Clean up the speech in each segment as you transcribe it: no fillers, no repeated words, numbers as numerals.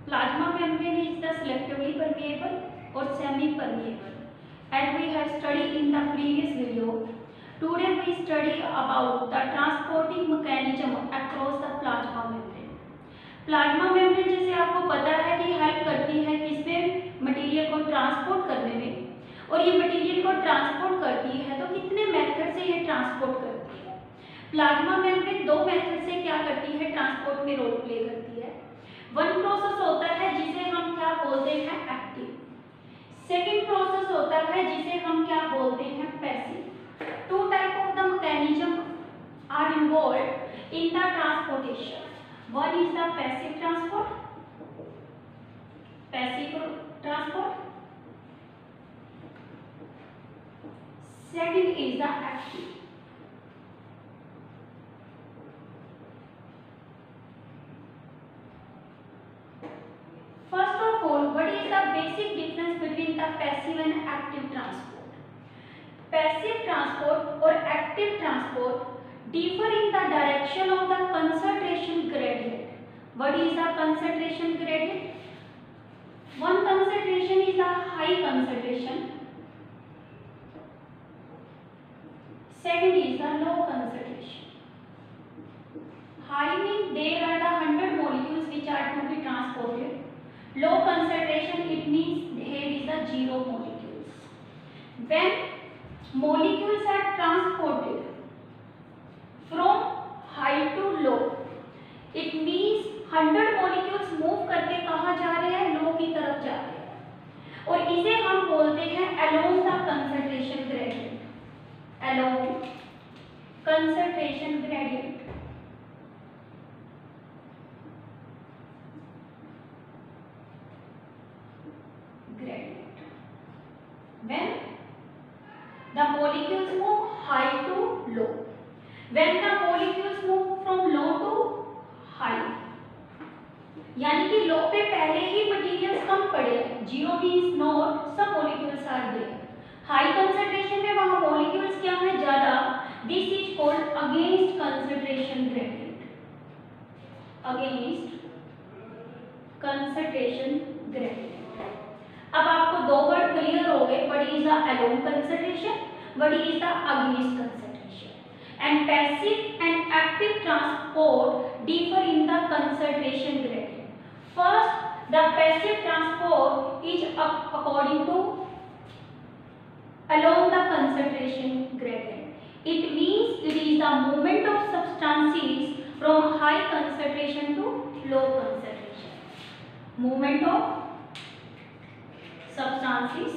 Plasma membrane is the selectively permeable or semi-permeable. As we have studied in the previous video, today we study about the transporting mechanism across the plasma membrane. Plasma membrane जैसे आपको पता है कि help करती है किसमें, material को transport करने में, और ये मटेरियल को ट्रांसपोर्ट करती है तो कितने मेथड से ये ट्रांसपोर्ट करती है। प्लाज्मा मेम्ब्रेन दो मेथड से क्या करती है, ट्रांसपोर्ट में रोल प्ले करती है। वन प्रोसेस होता है जिसे हम क्या बोलते हैं, एक्टिव। सेकेंड प्रोसेस होता है जिसे हम क्या बोलते हैं, passive. Two type of the mechanism are involved in the transportation. One is the passive transport. Second is the active. First of all, what is the basic difference between the passive and active transport? Passive transport or active transport differ in the direction of the concentration gradient. What is the concentration gradient? One concentration is a high concentration. Second is the low concentration. High means there are the 100 molecules which are to be transported. Low concentration, it means there is the 0 molecules. When molecules are transported from high to low, it means 100 molecules move करके कहाँ जा रहे हैं, लो की तरफ जा रहे हैं, और इसे हम बोलते हैं along the concentration gradient. Along concentration gradient. When the molecules move high to low. When the molecules move from low to high, यानी कि लो पे पहले ही मटेरियल्स कम पड़े, 0 means not, सब molecules are there. High concentration में वहाँ molecules क्या है, ज़्यादा. This is called against concentration gradient. Against concentration gradient. अब आपको दो वर्ड क्लियर हो गए, what is the along concentration, what is the against concentration. And passive and active transport differ in the concentration gradient. First, the passive transport is according to along the concentration gradient. It means it is the movement of substances from high concentration to low concentration. Movement of substances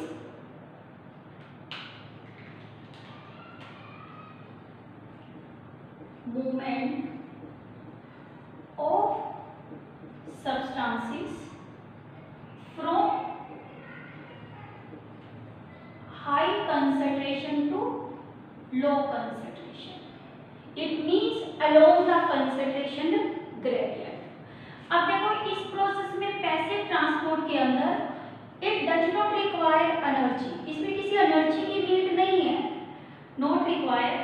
from high concentration to low concentration. It means along the concentration gradient. अब देखो इस process में passive transport के अंदर it does not require energy, इसमें किसी energy की need नहीं है, नॉट रिक्वायर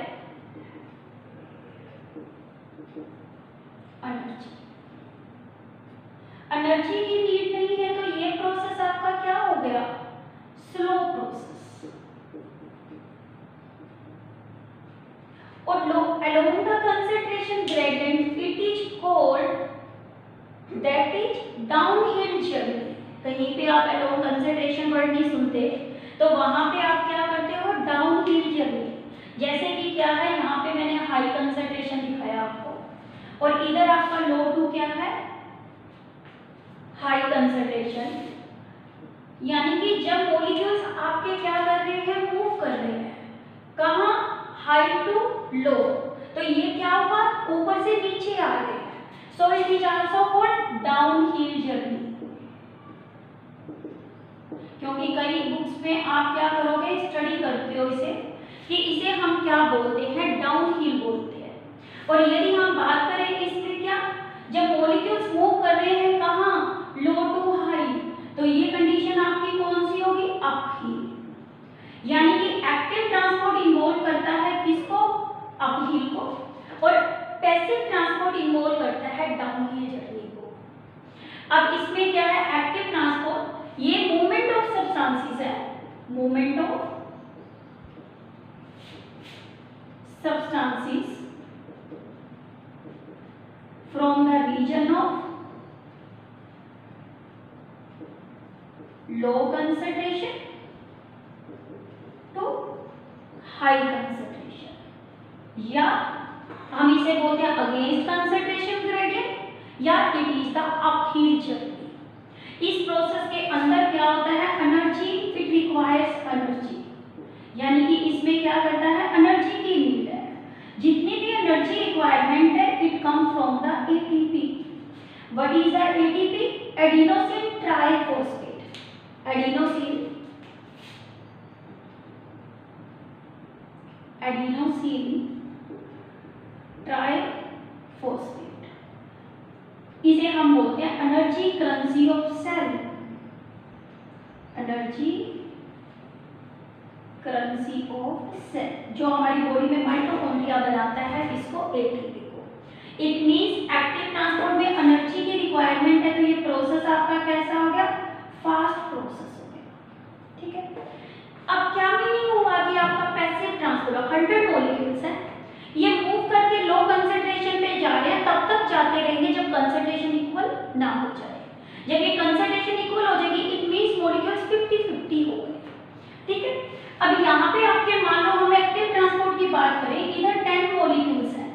एनर्जी की नीड नहीं है, तो ये प्रोसेस आपका क्या हो गया, स्लो प्रोसेस. और along the concentration gradient it is called, that is downhill journey. कहीं पे आप along concentration वर्ड नहीं सुनते, तो वहां पे आप क्या करते हो, डाउन हिल जर्नी. जैसे कि क्या है, यहाँ पे मैंने हाई कंसंट्रेशन दिखाया आपको, और इधर आपका लो टू क्या है, हाई कंसंट्रेशन. यानी कि जब मॉलिक्यूल्स आपके क्या कर रहे हैं, मूव कर रहे हैं, कहाँ, हाई टू लो, तो ये क्या होगा, ऊपर से नीचे आ रहे हैं. So it is also called down hill journey. क्योंकि कई बुक्स में आप क्या करोगे, स्टडी करते हो इसे, कि इसे हम क्या बोलते हैं, डाउन हिल बोलते हैं. और यदि हम बात करें इसमें क्या, जब मॉलिक्यूल्स मूव कर रहे हैं कहाँ, लो टू हाई, तो ये कंडीशन आपकी कौन सी होगी, अप हिल. यानी कि एक्टिव ट्रांसपोर्ट इन्वॉल्व करता है किसको, अप हिल को, और पैसिव ट्रांसपोर्ट इन्वॉल्व करता है डाउन हिल जर्नी को. अब इसमें क्या है, एक्टिव ट्रांसपोर्ट, ये मूवमेंट ऑफ सब्सटेंसेस है, movement of substances from the region of low concentration to high concentration, या हम इसे बोलते हैं अगेंस्ट कंसंट्रेशन ग्रेडियंट, या it is the uphill journey. इस प्रोसेस के अंदर क्या होता है, एनर्जी, इट रिक्वायर्स एनर्जी, यानी कि इसमें क्या करता है, एनर्जी की नीड है। जितनी भी एनर्जी रिक्वायरमेंट है, it come from the ATP. What is the ATP? Adenosine triphosphate, adenosine triphosphate, इसे हम बोलते हैं energy currency of cell, energy currency of cell, जो हमारी बॉडी में माइटोकॉन्ड्रिया बनाता है इसको, एटीपी को। इट मींस एक्टिव ट्रांसपोर्ट में एनर्जी की रिक्वायरमेंट है, तो ये प्रोसेस आपका कैसा हो गया, फास्ट प्रोसेस हो गया, ठीक है। अब क्या मीनिंग हुआ कि आपका पैसिव ट्रांसपोर्ट 100 मॉलिक्यूल्स है, ये मूव करके लो कंसंट्रेशन पे जा रहे हैं, तब तक जाते रहेंगे जब कंसंट्रेशन इक्वल ना हो जाए। जब ये कंसंट्रेशन इक्वल हो जाएगी, इट मींस मॉलिक्यूल्स 50-50 हो गए, ठीक है। अब यहाँ पे आपके मान लो हम एक्टिव ट्रांसपोर्ट की बात करें, इधर 10 मॉलिक्यूल्स हैं,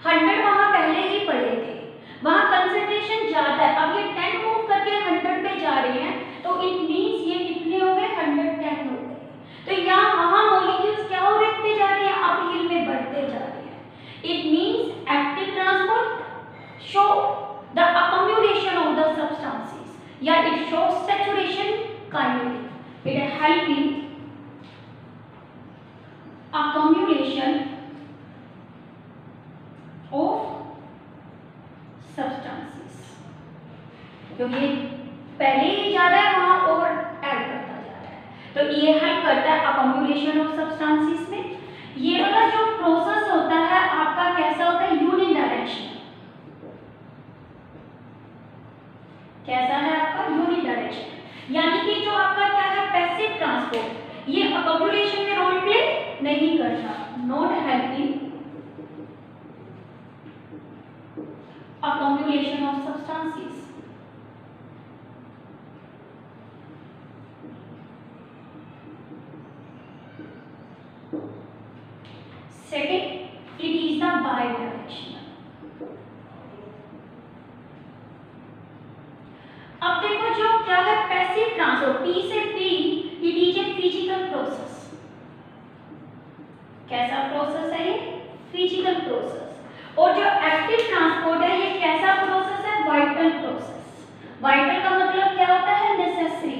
100 वहाँ पहले ही पड़े थे, वहाँ कंसंट्रेशन ज्यादा है, अब ये 10 मूव करके 100 पे जा रहे हैं, तो इट मींस ये कितने हो गए, 110 हो गए। तो यहाँ वहाँ मॉलिक्यूल्स क्या हो रखते जा रहे हैं, अपहिल में बढ़ते जा रहे हैं। It means active transport show the accumulation of the substances, या it shows saturation kinetic, it helping accumulation of substances, क्योंकि पहले ही ज्यादा है वहां और ऐड करता जा रहा है, तो ये हेल्प करता है accumulation of substances में। ये वाला जो प्रोसेस होता है आपका कैसा होता है, यूनिडायरेक्शनल, कैसा है आपका, यूनिडायरेक्शनल, यानी कि जो आपका क्या है, पैसिव ट्रांसपोर्ट, ये accumulation में रोल प्ले नहीं करता, not helping accumulation of substances। Second, it is the bidirectional। अब देखो जो क्या है, पैसिव ट्रांसपोर्ट, P से P, it is a physical process. कैसा प्रोसेस है ये, फिजिकल प्रोसेस। और जो एक्टिव ट्रांसपोर्ट है, ये कैसा प्रोसेस है, वाइटल प्रोसेस। वाइटल का मतलब क्या होता है, नेसेसरी।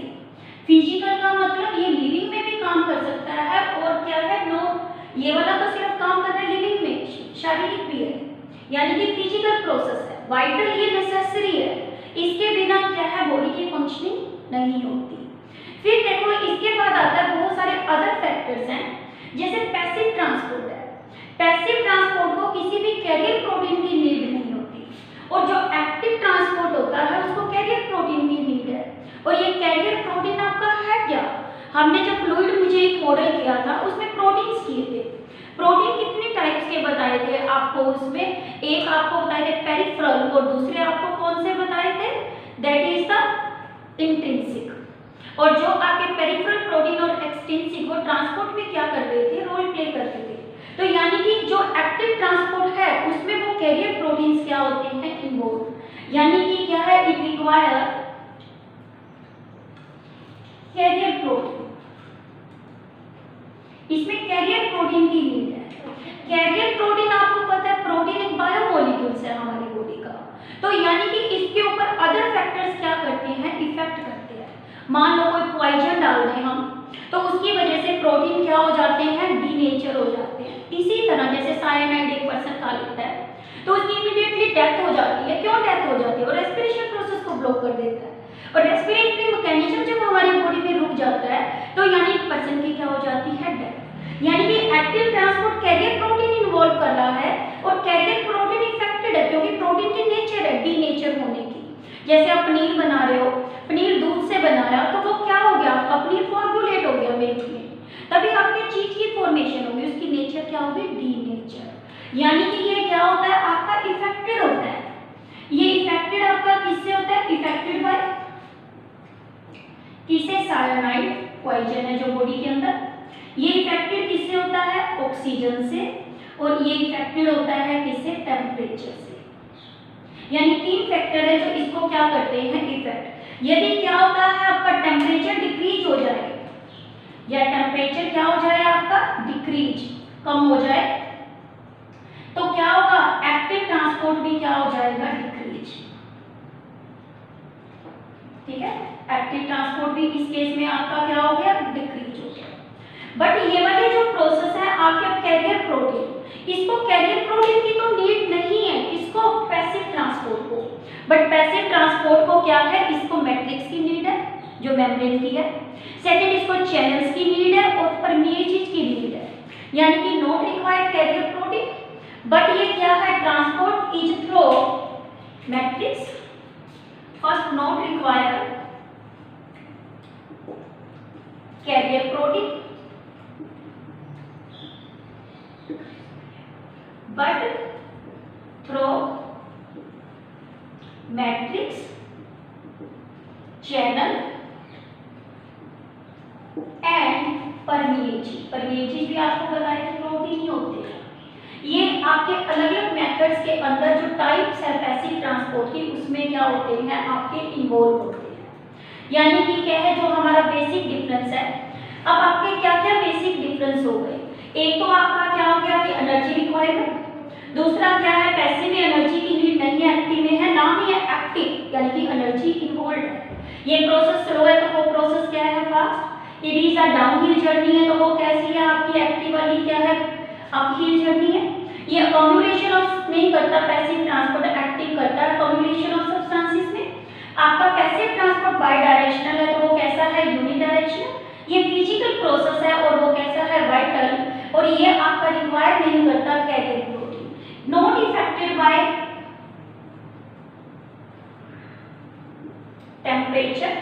फिजिकल का मतलब ये लिविंग में भी काम कर सकता है, और क्या है, नो, ये वाला तो सिर्फ काम कर रहा है लिविंग में, शारीरिक भी है, यानी कि फिजिकल प्रोसेस है। वाइटल ये नेसेसरी है, इसके बिना क्या है, बॉडी की फंक्शनिंग नहीं होती। फिर देखो इसके बाद आता है बहुत सारे अदर फैक्टर्स हैं, जैसे पैसिव ट्रांसपोर्ट है। पैसिव ट्रांसपोर्ट को किसी भी कैरियर प्रोटीन की नीड नहीं होती, और जो एक्टिव ट्रांसपोर्ट होता है उसको कैरियर प्रोटीन की नीड है। और ये कैरियर प्रोटीन आपका है क्या, हमने जब फ्लूइड मुझे एक मॉडल किया था उसमें प्रोटीन्स किए थे। प्रोटीन कितने टाइप्स के बताए थे आपको, उसमें एक आपको बताए थे पेरिफेरल, और दूसरे आपको कौन से बताए थे, दैट इज द इंट्रिंसिक। और जो आपके पेरिफेरल प्रोटीन और एक्सट्रिंसिक, वो ट्रांसपोर्ट में क्या कर रहे थे, रोल प्ले करते थे। तो यानी कि जो एक्टिव ट्रांसपोर्ट है उसमें वो कैरियर प्रोटीन्स क्या होते हैं, इन्वॉल्व, यानी कि क्या है, इट रिक्वायर कैरियर प्रोटीन, इसमें कैरियर प्रोटीन की नीड है। कैरियर प्रोटीन आपको पता है, प्रोटीन एक बायोमोलिक्यूल्स है हमारी बॉडी का, तो यानी कि इसके ऊपर अदर फैक्टर्स क्या करते हैं, इफेक्ट करते हैं। मान लो कोई पॉइजन डाल दें हम, तो उसकी वजह से प्रोटीन क्या हो जाते हैं, डीनेचर हो जाते हैं। इसी तरह जैसे साइनाइड एक पर्सन खा लेता है तो उसकी इमीडिएटली डेथ हो जाती है। क्यों डेथ हो जाती है, और रेस्पिरेशन प्रोसेस को ब्लॉक कर देता है, और रेस्पिरेटरी मैकेनिज्म जब हमारी बॉडी में रुक जाता है तो यानी पर्सन की क्या हो जाती है, डेथ। यानी कि active transport carrier protein involve कर रहा है, और कैरियर प्रोटीन इफेक्टेड है क्योंकि प्रोटीन की नेचर है डीनेचर होने की। जैसे आप पनीर बना रहे हो, पनीर दूध से बनाया तो वो क्या हो गया, आपका पनीर कोआगुलेट हो गया मिल्क में, तभी आपके चीज की फॉर्मेशन होगी, उसकी नेचर क्या होगी, डीनेचर। यानी कि ये क्या होता है, आपका इफेक्टेड होता है। ये इफेक्टेड आपका किससे होता है, इफेक्टेड बाय किससे, सायानाइड पॉइजन है जो बॉडी के अंदर, ये इफेक्टेड किससे होता है, ऑक्सीजन से, और ये इफेक्टेड होता है किससे, टेम्परेचर से। यानी 3 फैक्टर है जो इसको क्या करते हैं, इफेक्ट। यदि क्या होता है, आपका टेम्परेचर डिक्रीज हो जाए, या टेम्परेचर क्या हो जाए आपका, डिक्रीज, कम हो जाए, तो क्या होगा, एक्टिव ट्रांसपोर्ट भी क्या हो जाएगा, डिक्रीज। ठीक है, एक्टिव ट्रांसपोर्ट भी इस केस में आपका क्या हो गया, डिक्रीज हो गया। बट ये वाले जो प्रोसेस है आपके कैरियर प्रोटीन, इसको कैरियर प्रोटीन की तो नीड नहीं है, किसको, पैसिव ट्रांसपोर्ट को। बट पैसिव ट्रांसपोर्ट को क्या है, इसको मैट्रिक्स की नीड है जो मेम्ब्रेन की है, सेकंड इसको चैनल्स की नीड है, और परमिएजेज की नीड है। यानी कि not required carrier protein, but ये क्या है, transport is through matrix, first not required carrier protein but through matrix, channel and permeage। permeage भी आपको बताया कि प्रोटीन ही होते हैं। ये आपके अलग अलग मेथड्स के अंदर जो टाइप्स है पैसिव ट्रांसपोर्ट की, उसमें क्या होते हैं, आपके इन्वॉल्व होते हैं। यानी कि क्या है, जो हमारा बेसिक डिफरेंस है, अब आपके क्या क्या बेसिक डिफरेंस हो गए। एक तो आपका क्या हो गया कि एनर्जी रिक्वायरमेंट, दूसरा क्या है, पैसिव में एनर्जी की नीड नहीं है, एक्टिव में है, नाम ही है एक्टिव, यानी कि एनर्जी इन्वॉल्व है। ये प्रोसेस स्लो है तो वो प्रोसेस क्या है, fast. It is a downhill journey है तो वो कैसी है, आपकी एक्टिव वाली क्या है, अपहिल जर्नी है। ये अकोमोडेशन ऑफ नहीं करता, पैसिव ट्रांसपोर्ट एक्टिव करता है अकोमोडेशन ऑफ सब्सटेंसेस में। आपका पैसिव ट्रांसपोर्ट बाय डायरेक्शनल है तो वो कैसा है, यूनिडायरेक्शनल। ये फिजिकल प्रोसेस है और वो कैसा है, वाइटल, और ये आपका रिक्वायर नहीं करता carrier protein. Not affected by temperature,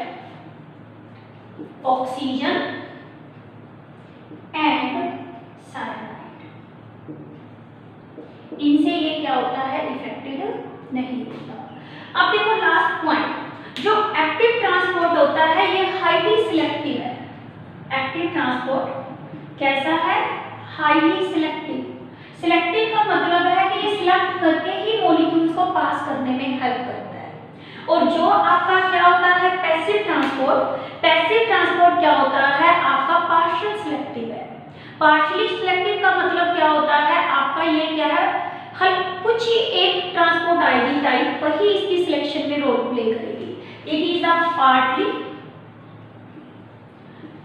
oxygen and cyanide, इनसे ये क्या होता है, इफेक्टेड नहीं होता। अब देखो लास्ट पॉइंट, जो एक्टिव ट्रांसपोर्ट होता है ये हाईली सिलेक्टिव है। एक्टिव ट्रांसपोर्ट कैसा है, हाईली सिलेक्टिव। सिलेक्टिव का मतलब है कि ये सिलेक्ट करके ही मॉलिक्यूल्स को पास करने में हेल्प करता है। और जो आपका क्या होता है, पैसिव ट्रांसपोर्ट, पैसिव ट्रांसपोर्ट क्या होता है, आपका पार्शियल सिलेक्टिव है। पार्शियली सिलेक्टिव का मतलब क्या होता है, आपका ये क्या है, हर कुछ ही एक ट्रांसपोर्ट आएगी टाइप वही इसकी सिलेक्शन में रोल प्ले करेगी। It is a partly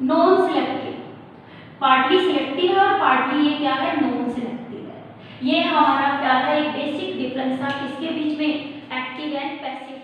non selective, partly selective है और पार्टली ये क्या है, नॉन सिलेक्टिव है। ये हमारा क्या था, एक बेसिक डिफरेंस था किसके बीच में, एक्टिव एंड पैसिव।